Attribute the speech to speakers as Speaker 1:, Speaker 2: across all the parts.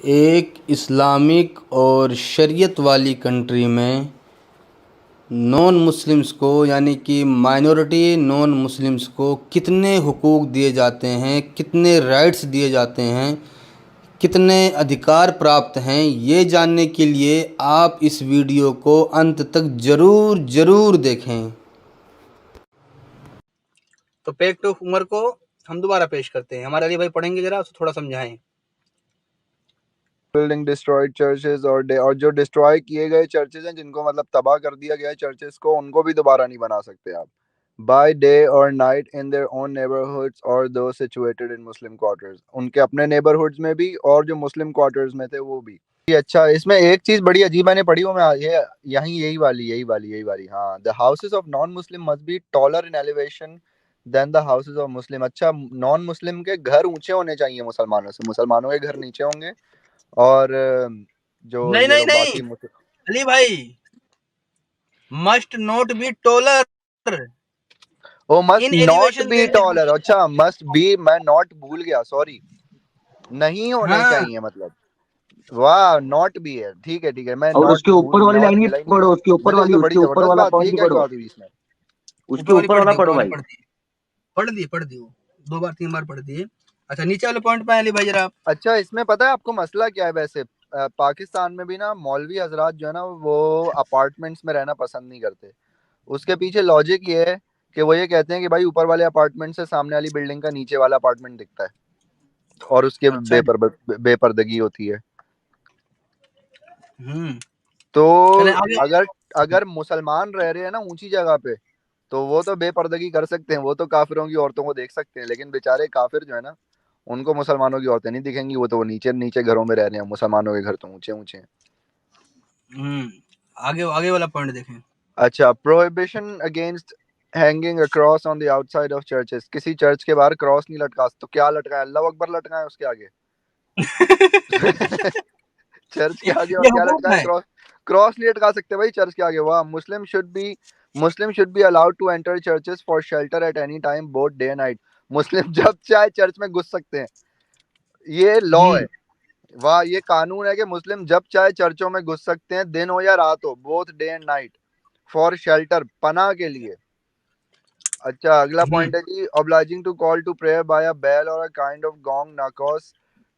Speaker 1: एक इस्लामिक और शरीयत वाली कंट्री में नॉन मुस्लिम्स को यानी कि माइनॉरिटी नॉन मुस्लिम्स को कितने हुकूक दिए जाते हैं, कितने राइट्स दिए जाते हैं, कितने अधिकार प्राप्त हैं, ये जानने के लिए आप इस वीडियो को अंत तक ज़रूर देखें।
Speaker 2: तो पेज टू उमर को हम दोबारा पेश करते हैं। हमारे अली भाई पढ़ेंगे, जरा उसको थोड़ा समझाएं।
Speaker 3: बिल्डिंग डिस्ट्रॉयड चर्चेस और जो डिस्ट्रॉय किए गए चर्चेस हैं, जिनको मतलब तबाह कर दिया गया है चर्चेस को, उनको भी दोबारा नहीं बना सकते आप बाय डे और night in their own neighbourhoods और दो सिचुएटेड इन मुस्लिम क्वार्टर्स, उनके अपने नेबरहुड्स में भी और जो मुस्लिम क्वार्टर्स में थे वो भी। अच्छा, इसमें एक चीज बड़ी अजीब मैंने पढ़ी, वो मैं ये यही वाली हाँ, the houses of non Muslim must be taller in elevation than the houses of Muslim. अच्छा, नॉन मुस्लिम के घर ऊंचे होने चाहिए मुसलमानों से, मुसलमानों के घर नीचे होंगे, और जो
Speaker 2: नहीं
Speaker 3: ये
Speaker 2: नहीं
Speaker 3: लोग
Speaker 2: नहीं
Speaker 3: बाकी
Speaker 2: अली भाई, must not be taller
Speaker 3: oh must
Speaker 2: in
Speaker 3: not
Speaker 2: elevation
Speaker 3: be
Speaker 2: than the
Speaker 3: taller.
Speaker 2: House.
Speaker 3: अच्छा, मस्ट बी, मैं नॉट भूल गया, सॉरी, नहीं होने
Speaker 2: हाँ,
Speaker 3: चाहिए मतलब। वाह, नॉट भी है, ठीक है ठीक है, मैं
Speaker 4: और
Speaker 3: नॉट
Speaker 4: उसके ऊपर वाली
Speaker 3: नॉट
Speaker 4: लाइन भी
Speaker 3: मिला ही नहीं।
Speaker 4: पढ़ो, उसके ऊपर
Speaker 3: मतलब ये
Speaker 4: वाली,
Speaker 3: तो बड़ी
Speaker 4: उसके ऊपर
Speaker 3: जबरदस्त
Speaker 4: वाला
Speaker 3: बात हुई है,
Speaker 4: पॉइंट भी
Speaker 3: क्या
Speaker 4: पढ़ो।
Speaker 3: बात हुई इसमें?
Speaker 4: उसके ऊपर वाला पढ़ो
Speaker 2: ऊपर वाली
Speaker 4: भाई।
Speaker 2: पढ़ दी वो 2 बार 3 बार पढ़ दी है। अच्छा, नीचे वाले पॉइंट पे अली भाई जरा आप।
Speaker 3: अच्छा, इसमें पता है आपको मसला क्या है वैसे? पाकिस्तान में भी ना मौलवी हजरात जो है ना, वो अपार्टमेंट्स में रहना पसंद नहीं करते। उसके पीछे लॉजिक ये है कि वो ये कहते हैं कि भाई ऊपर वाले अपार्टमेंट से सामने वाली बिल्डिंग का नीचे वाला अपार्टमेंट दिखता है, और उसके
Speaker 2: अच्छा जी।
Speaker 3: बेपर्दगी होती है।
Speaker 2: हम्म
Speaker 3: तो
Speaker 2: चलें आगे।
Speaker 3: अगर अगर मुसलमान रह रहे हैं ना ऊंची जगह पे, तो वो तो बेपर्दगी कर सकते हैं, वो तो काफिरों की औरतों को देख सकते हैं, लेकिन बेचारे काफिर जो है ना, उनको मुसलमानों की औरतें नहीं दिखेंगी, वो नीचे नीचे घरों में रह रहे हैं, मुसलमानों के घर तो ऊंचे ऊंचे हैं।
Speaker 2: हम्म आगे आगे वाला पॉइंट देखें।
Speaker 3: अच्छा, prohibition against hanging a cross on the outside of churches. किसी चर्च के बाहर क्रॉस नहीं लटका, तो क्या लटकाए? अल्लाह अकबर लटकाए उसके आगे। चर्च के आगे और
Speaker 2: ये
Speaker 3: क्या
Speaker 2: हुकूक
Speaker 3: लटकाए?
Speaker 2: है।
Speaker 3: क्रॉस? क्रॉस नहीं लटका सकते भाई चर्च के आगे। वाह, Muslim should be allowed to enter churches for shelter at any time both day night. Muslim जब चाहे चर्च में घुस सकते हैं, ये लॉ है।
Speaker 2: हम्म
Speaker 3: वाह, ये कानून है कि मुस्लिम जब चाहे चर्चों में घुस सकते हैं, दिन हो या रात हो, both day and night, for shelter, पनाह के लिए। अच्छा, अगला
Speaker 2: हम्म
Speaker 3: पॉइंट है जी, obliging to call to prayer by a bell और अ काइंड ऑफ गॉन्ग नाकॉस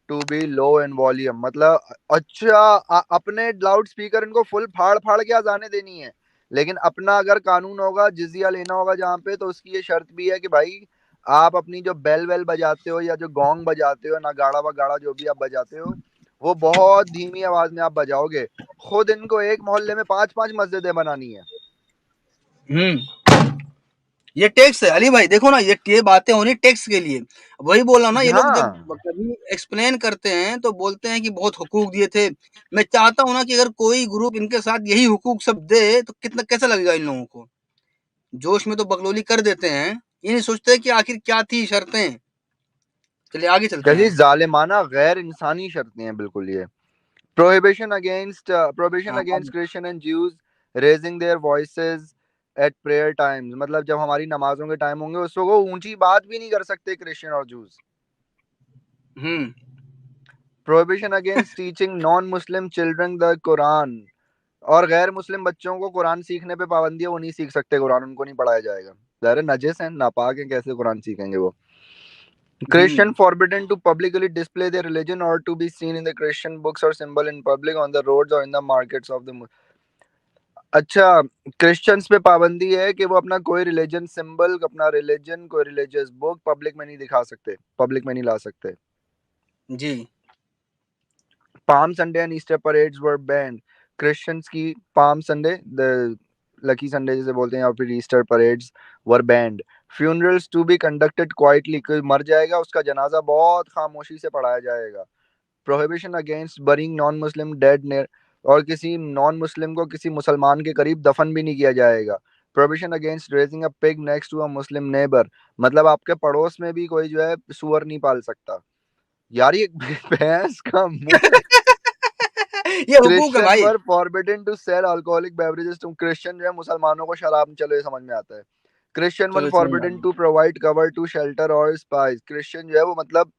Speaker 3: to be low in volume. मतलब अच्छा, अपने लाउड स्पीकर इनको फुल फाड़ फाड़ के आजाने देनी है, लेकिन अपना अगर कानून होगा, जिजिया लेना होगा जहाँ पे, तो उसकी ये शर्त भी है कि भाई आप अपनी जो बेल वेल बजाते हो या जो गोंग बजाते हो, नगाड़ा वगाड़ा जो भी आप बजाते हो, वो बहुत धीमी आवाज में आप बजाओगे। खुद इनको एक मोहल्ले में 5-5 मस्जिदें बनानी है।
Speaker 2: हम्म ये टैक्स है अली भाई, देखो ना, ये बातें होनी टैक्स के लिए। वही बोला ना, ये लोग जब
Speaker 3: हाँ
Speaker 2: कभी एक्सप्लेन करते हैं तो बोलते हैं कि बहुत हुकूक दिए थे। मैं चाहता हूं ना कि अगर कोई ग्रुप इनके साथ यही हुकूक सब दे तो कितना कैसा लगेगा इन लोगों को। जोश में तो बकलोली कर देते हैं, ये नहीं सोचते कि आखिर क्या थी शर्तें। चलिए आगे चलते
Speaker 3: कैसी
Speaker 2: हैं।
Speaker 3: जालिमाना गैर इंसानी शर्तें हैं बिल्कुल ये। prohibition
Speaker 2: हाँ
Speaker 3: against Christian and Jews raising their voices at prayer times। मतलब जब हमारी नमाजों के टाइम होंगे, उस वक्त वो ऊंची बात भी नहीं कर सकते क्रिश्चियन और juice.
Speaker 2: Hmm
Speaker 3: prohibition against teaching non Muslim children the Quran. और गैर मुस्लिम बच्चों को कुरान सीखने पे पाबंदी है, वो नहीं सीख सकते कुरान, उनको नहीं पढ़ाया जाएगा। ज़ाहिर है नजिस हैं, नापाक हैं, कैसे कुरान सीखेंगे वो। Christian
Speaker 2: hmm
Speaker 3: forbidden to publicly display their religion or to be seen in the Christian books or symbol in public on the roads or in the markets of the। अच्छा, क्रिश्चियंस पे पाबंदी है कि वो अपना कोई रिलीजन सिंबल, अपना religion, कोई रिलीजियस बुक पब्लिक में नहीं दिखा सकते, पब्लिक में नहीं ला सकते।
Speaker 2: जी।
Speaker 3: Palm Sunday and Easter parades were banned. Christians की Palm Sunday, the lucky Sunday जिसे बोलते हैं, और फिर Easter parades were banned. Funerals to be conducted quietly. कोई मर जाएगा, उसका जनाजा बहुत खामोशी से पढ़ाया जाएगा। Prohibition against burying non Muslim dead near. और किसी नॉन मुस्लिम को किसी मुसलमान के करीब दफन भी नहीं किया जाएगा। Prohibition against raising a pig next to a Muslim neighbour. मतलब आपके पड़ोस में भी कोई जो है सुअर नहीं पाल सकता। यार ये भैंस का मुंह।
Speaker 2: ये हुकूक है
Speaker 3: क्रिश्चियन
Speaker 2: भाई।
Speaker 3: Were forbidden to sell alcoholic beverages to. Christian जो है मुसलमानों को शराब, चलो ये समझ में आता है। क्रिश्चियन वर
Speaker 2: चलो समझ आ
Speaker 3: फॉरबिडन
Speaker 2: गया।
Speaker 3: To provide cover to shelter और स्पाइस। क्रिश्चियन जो है वो मतलब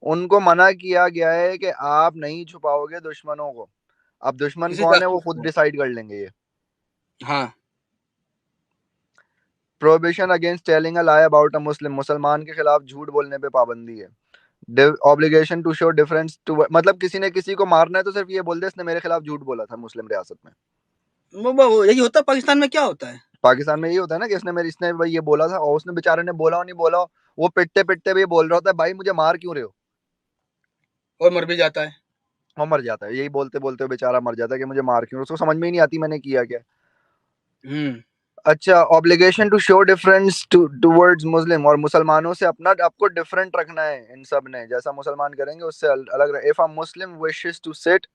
Speaker 3: उनको मना किया गया है कि आप नहीं छुपाओगे दुश्मनों को। अब दुश्मन
Speaker 2: किसी
Speaker 3: कौन है वो
Speaker 2: जासूस
Speaker 3: खुद
Speaker 2: को।
Speaker 3: डिसाइड कर लेंगे ये।
Speaker 2: हाँ।
Speaker 3: Prohibition against telling a lie about a Muslim, मुसलमान के खिलाफ झूठ बोलने पे पाबंदी है। Obligation to show difference to, मतलब किसी ने किसी को मारना है तो सिर्फ ये बोल दे इसने मेरे खिलाफ झूठ बोला था मुस्लिम रियासत में।
Speaker 2: वो यही होता है। पाकिस्तान में क्या होता है?
Speaker 3: पाकिस्तान में यही होता है ना कि इसने भाई ये बोला था और उसने बेचारे ने बोला और नहीं बोला हो, वो पिटते पिटते भी ये बोल रहा होता है भाई मुझे मार क्यों रहे हो,
Speaker 2: और मर भी जाता है।
Speaker 3: वो मर जाता है। यही बोलते बोलते बेचारा मर जाता है कि मुझे मार क्यों, उसको समझ में ही नहीं आती मैंने किया क्या।
Speaker 2: हम्म।
Speaker 3: अच्छा, obligation to show difference towards Muslim, और मुसलमानों से अपना आपको डिफरेंट रखना है इन सब ने, जैसा मुसलमान करेंगे उससे अलग। If a Muslim wishes to sit,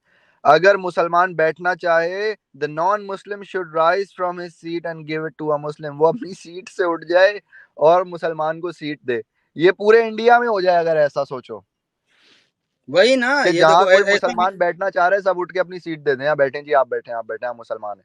Speaker 3: अगर मुसलमान बैठना चाहे, the non Muslim should rise from his seat and give it to a Muslim, वो अपनी सीट से उठ जाए और मुसलमान को सीट दे। ये पूरे इंडिया में हो जाए अगर ऐसा सोचो
Speaker 2: वही ना,
Speaker 3: कि
Speaker 2: ये
Speaker 3: जहां
Speaker 2: देखो
Speaker 3: कोई
Speaker 2: ऐसा भी।
Speaker 3: मुसलमान बैठना चाह रहे हैं सब उठ के अपनी सीट दे दें, यहाँ बैठे जी, आप बैठे, आप बैठे, आप मुसलमान है।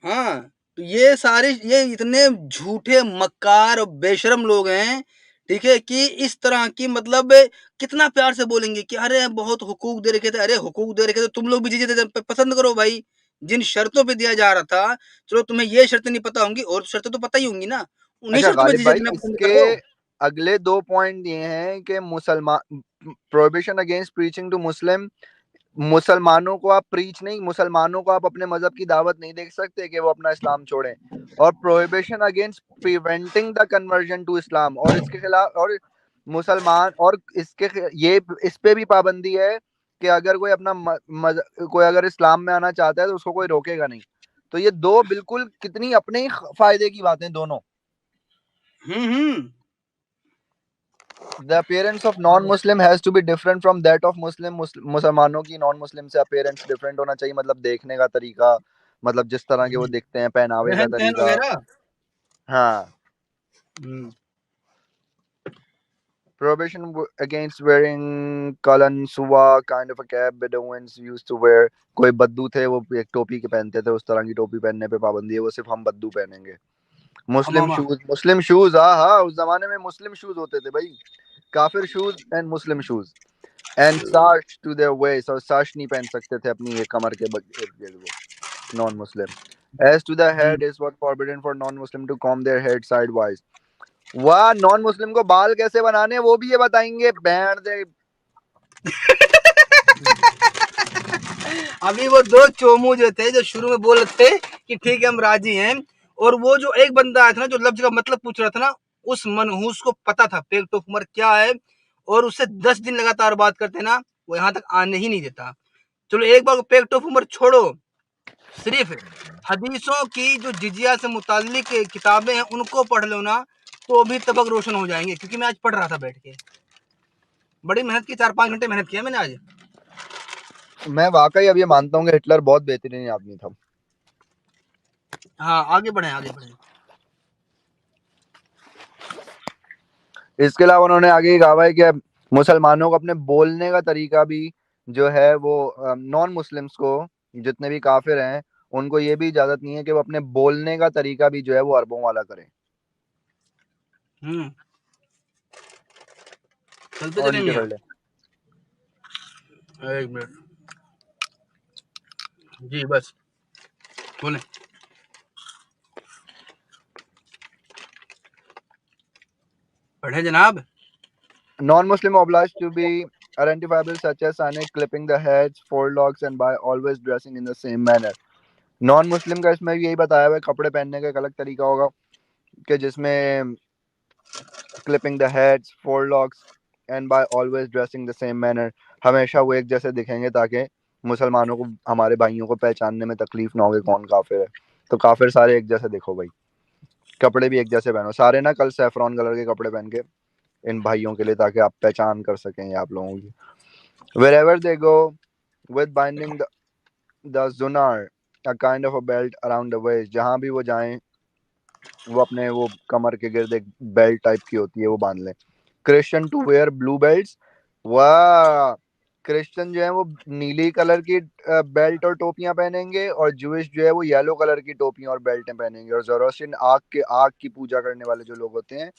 Speaker 2: हाँ, तो ये सारे ये इतने झूठे मक्कार और बेशरम लोग हैं, ठीक है, कि इस तरह की मतलब कितना प्यार से बोलेंगे कि अरे बहुत हुकूक दे रखे थे, अरे हुकूक दे रखे थे, तुम लोग भी जीजिए पसंद करो भाई। जिन शर्तों पे दिया जा रहा था, चलो तुम्हें ये शर्तें नहीं पता होंगी और शर्तें तो पता ही होंगी ना, उन्हीं
Speaker 3: अच्छा
Speaker 2: शर्तों पे
Speaker 3: गालिब
Speaker 2: जिजिया
Speaker 3: भाई,
Speaker 2: देना पसंद
Speaker 3: इसके
Speaker 2: करो।
Speaker 3: अगले 2 पॉइंट ये हैं कि मुसलमान, प्रोहिबिशन अगेंस्ट प्रीचिंग टू मुस्लिम, मुसलमानों को आप प्रीच नहीं, मुसलमानों को आप अपने मजहब की दावत नहीं दे सकते कि वो अपना इस्लाम छोड़ें। और prohibition against preventing the conversion to Islam, और इसके खिलाफ, और मुसलमान, और ये इस पे भी पाबंदी है कि अगर कोई अपना कोई अगर इस्लाम में आना चाहता है तो उसको कोई रोकेगा नहीं। तो ये दो बिल्कुल कितनी अपने ही फायदे की बातें दोनों।
Speaker 2: हम्म।
Speaker 3: The appearance of non-Muslim has to be different from that of Muslim। मुसलमानों की नॉन मुस्लिम से appearance different होना चाहिए, मतलब देखने का तरीका, मतलब जिस तरह के वो दिखते हैं, पहनावे का
Speaker 2: रहन सहन
Speaker 3: तरीका।
Speaker 2: वगैरह।
Speaker 3: हाँ।
Speaker 2: हम्म।
Speaker 3: Prohibition against wearing kalansuwa, kind of a cap Bedouins used to wear। कोई बद्दू थे वो एक टोपी के पहनते थे, उस तरह की टोपी पहनने पे पाबंदी है, वो सिर्फ हम बद्दू पहनेंगे।
Speaker 2: हमामा।
Speaker 3: मुस्लिम शूज, हाँ हाँ, उस जमाने में मुस्लिम शूज होते थे भाई, काफिर shoes and Muslim shoes. And sash to their waist, और साश नहीं पहन सकते थे अपनी ये कमर के इर्द गिर्द वो non Muslim. As to the head is what forbidden for non Muslim to comb their head sideways. वाह, नॉन मुस्लिम को बाल कैसे बनाने वो भी ये बताएंगे, बैंड दे।
Speaker 2: अभी वो दो चोमू जो थे, जो शुरू में बोल रहे थे कि ठीक है हम राजी हैं, और वो जो एक बंदा आया था ना, जो लफ्ज का मतलब पूछ रहा था ना, उस मनहूस को पता था पेट टू उमर क्या है, और उससे 10 दिन लगातार बात करते ना, वो यहाँ तक आने ही नहीं देता। चलो एक बार पेट टू उमर छोड़ो, सिर्फ हदीसों की जो जिजिया से मुतालिक किताबें हैं उनको पढ़ लो ना, तो भी तबक रोशन हो जाएंगे, क्योंकि मैं आज पढ़ रहा था बैठ के, बड़ी मेहनत की, 4-5 घंटे मेहनत किया मैंने आज।
Speaker 3: मैं वाकई अब ये मानता हूँ कि हिटलर बहुत बेहतरीन आदमी था।
Speaker 2: हाँ, आगे बढ़े आगे बढ़े।
Speaker 3: इसके अलावा उन्होंने आगे कहा है कि मुसलमानों को अपने बोलने का तरीका भी जो है वो नॉन मुस्लिम्स को, जितने भी काफिर हैं, उनको ये भी इजाजत नहीं है कि वो अपने बोलने का तरीका भी जो है वो अरबों वाला करें।
Speaker 2: हम्म। चलते
Speaker 3: और
Speaker 2: चले
Speaker 3: नीचे
Speaker 2: मियाँ।
Speaker 3: कर ले।
Speaker 2: एक मिनट जी, बस बोले। पढ़े जनाब।
Speaker 3: Non-Muslim obliged to be identifiable such as signing, clipping the heads, forelocks and by always dressing in the same manner। Non Muslim का इसमें भी यही बताया हुआ है, कपड़े पहनने का एक अलग तरीका होगा कि जिसमें clipping the heads, forelocks and by always dressing the same manner, हमेशा वो एक जैसे दिखेंगे ताकि मुसलमानों को, हमारे भाइयों को पहचानने में तकलीफ ना हो कि कौन काफिर है। तो काफिर सारे एक जैसे दिखो भाई, कपड़े भी एक जैसे पहनो सारे ना, कल सैफरॉन कलर के कपड़े पहन के इन भाइयों के लिए, ताकि आप पहचान कर सकें ये आप लोगों की। Wherever they go with binding the zunar, a kind of a belt around the waist, जहाँ भी वो जाएं वो अपने वो कमर के गिर्द एक बेल्ट टाइप की होती है वो बांध लें। Christian to wear blue belts, वाह, क्रिश्चियन जो है वो नीली कलर की बेल्ट और टोपियां पहनेंगे, और जूइश जो है वो येलो कलर की टोपियां और बेल्टें पहनेंगे। और जोरोस्ट्रियन आग की पूजा करने वाले जो लोग होते हैं,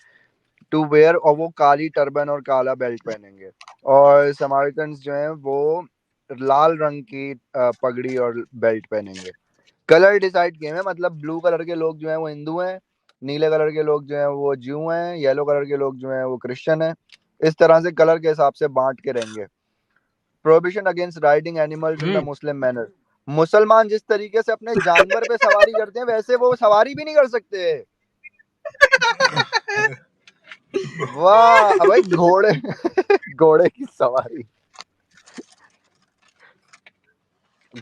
Speaker 3: टू वेयर, और वो काली टर्बन और काला बेल्ट पहनेंगे, और समारिटन्स जो हैं वो लाल रंग की पगड़ी और बेल्ट पहनेंगे। कलर डिसाइड किए हैं, मतलब ब्लू कलर के लोग जो हैं वो हिंदू हैं, नीले कलर के लोग जो हैं वो ज्यू हैं, येलो कलर के लोग जो हैं वो क्रिश्चियन हैं। इस तरह से कलर के हिसाब से बांट के रहेंगे। Prohibition against riding animals in the Muslim manner. मुसलमान जिस तरीके से अपने जानवर पे सवारी करते हैं वैसे वो सवारी भी नहीं कर सकते। वाह भाई, घोड़े घोड़े की सवारी,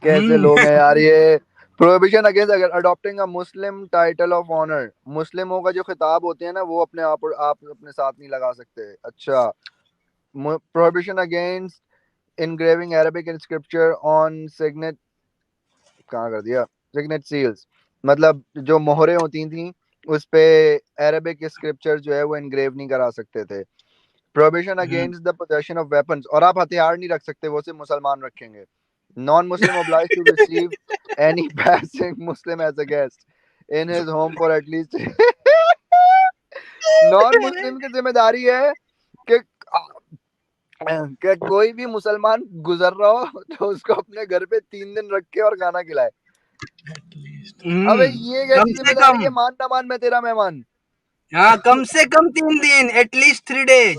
Speaker 3: कैसे लोग हैं यार ये। Prohibition against adopting a Muslim title of honour. मुस्लिमों का जो खिताब होते हैं ना वो अपने आप अपने साथ नहीं लगा सकते। अच्छा, prohibition against engraving Arabic inscripture on signet, कहाँ कर दिया, signet seals, मतलब जो मोहरें होती थी उस पे अरेबिक स्क्रिप्चर जो है वो एनग्रेव नहीं करा सकते थे। Prohibition against the possession of weapons, और आप हथियार नहीं रख सकते, वो सिर्फ मुसलमान रखेंगे। Non Muslim obliged to receive any passing Muslim as a guest in his home for at least non Muslim की जिम्मेदारी है कि कोई भी मुसलमान गुजर रहा हो तो उसको अपने घर पे 3 दिन रख के और खाना खिलाए। अबे ये
Speaker 2: कम
Speaker 3: कैसी
Speaker 2: से
Speaker 3: जिम्मेदारी
Speaker 2: कम
Speaker 3: है, मान ना मान मैं तेरा मेहमान।
Speaker 2: हाँ, कम से कम 3 दिन, एटलीस्ट 3 डेज,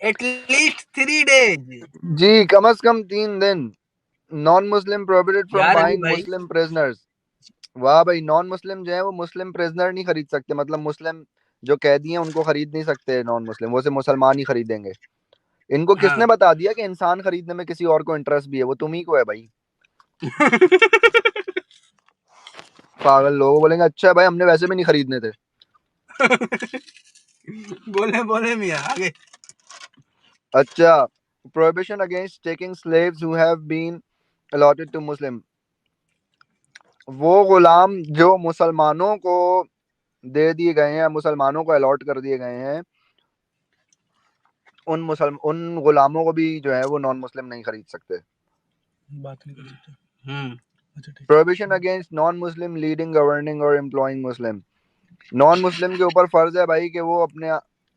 Speaker 2: एटलीस्ट 3 डेज।
Speaker 3: जी, कम से कम 3 दिन। नॉन मुस्लिम प्रोहिबिटेड फ्रॉम
Speaker 2: यार अली
Speaker 3: बाइंग
Speaker 2: भाई,
Speaker 3: मुस्लिम प्रिजनर्स। वाह भाई, नॉन मुस्लिम जो है वो मुस्लिम प्रिजनर नहीं खरीद सकते, मतलब मुस्लिम जो कैदी हैं उनको खरीद नहीं सकते नॉन मुस्लिम, वो सिर्फ मुसलमान ही खरीदेंगे। इनको किसने
Speaker 2: हाँ
Speaker 3: बता दिया कि इंसान खरीदने में किसी और को इंटरेस्ट भी है? वो तुम ही को है भाई। पागल लोग बोलेंगे अच्छा भाई हमने वैसे भी नहीं खरीदने थे।
Speaker 2: बोले बोले मियाँ आगे।
Speaker 3: अच्छा, prohibition against taking slaves who have been allotted to Muslim। वो गुलाम जो मुसलमानों को दे दिए गए हैं, मुसलमानों को अलॉट कर दिए गए हैं, उन गुलामों को भी जो है वो नॉन मुस्लिम नहीं खरीद सकते।
Speaker 2: बात नहीं कर सकते। अच्छा ठीक।
Speaker 3: Prohibition against non Muslim leading, governing और एम्प्लॉइंग मुस्लिम। नॉन मुस्लिम के ऊपर फर्ज है भाई कि वो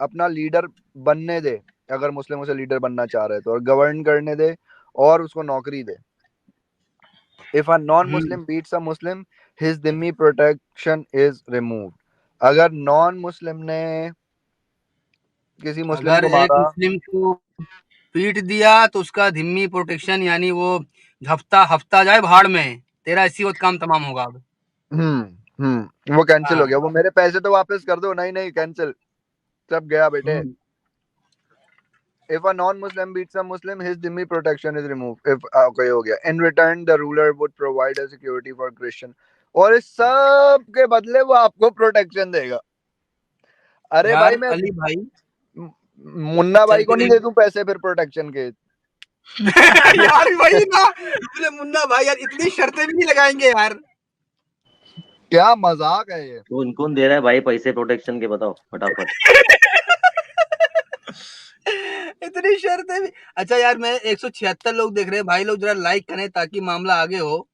Speaker 3: अपना लीडर बनने दे, अगर मुस्लिम उसे लीडर बनना चाह रहे हैं तो, और गवर्न करने दे और उसको नौकरी दे। If a non-Muslim beats a Muslim, his dhimmi protection is removed। अगर नॉन मुस्लिम ने किसी मुस्लिम
Speaker 2: अगर
Speaker 3: को
Speaker 2: एक
Speaker 3: मारा,
Speaker 2: मुस्लिम को पीट दिया तो उसका धिम्मी प्रोटेक्शन, यानी वो हफ्ता हफ्ता जाए भाड़ में, तेरा इसी वक्त काम तमाम होगा अब।
Speaker 3: वो कैंसिल हो
Speaker 2: हाँ।
Speaker 3: गया, वो मेरे पैसे तो वापस कर दो। नहीं नहीं, कैंसिल, सब गया बेटे। If a non-Muslim beats a Muslim, his dhimmi protection is removed। If okay हो गया। In return, the ruler would provide a security for Christian। और इस सब के बदले वो आपको प्रोटेक्शन देगा। अरे भाई
Speaker 2: यार
Speaker 3: मैं
Speaker 2: अली भाई,
Speaker 3: मुन्ना भाई
Speaker 2: चल
Speaker 3: को नहीं
Speaker 2: तेरे
Speaker 3: दे दूं पैसे फिर प्रोटेक्शन के?
Speaker 2: यार वही ना, बोले मुन्ना भाई यार इतनी शर्तें भी नहीं लगाएंगे यार।
Speaker 3: क्या मजाक है ये।
Speaker 4: कौन कौन दे रहा है भाई पैसे प्रोटेक्शन के, बताओ फटाफट।
Speaker 2: इतनी शर्तें भी। अच्छा यार, मैं 176 लोग देख रहे हैं भाई, लोग जरा लाइक करें ताकि मामला आगे हो।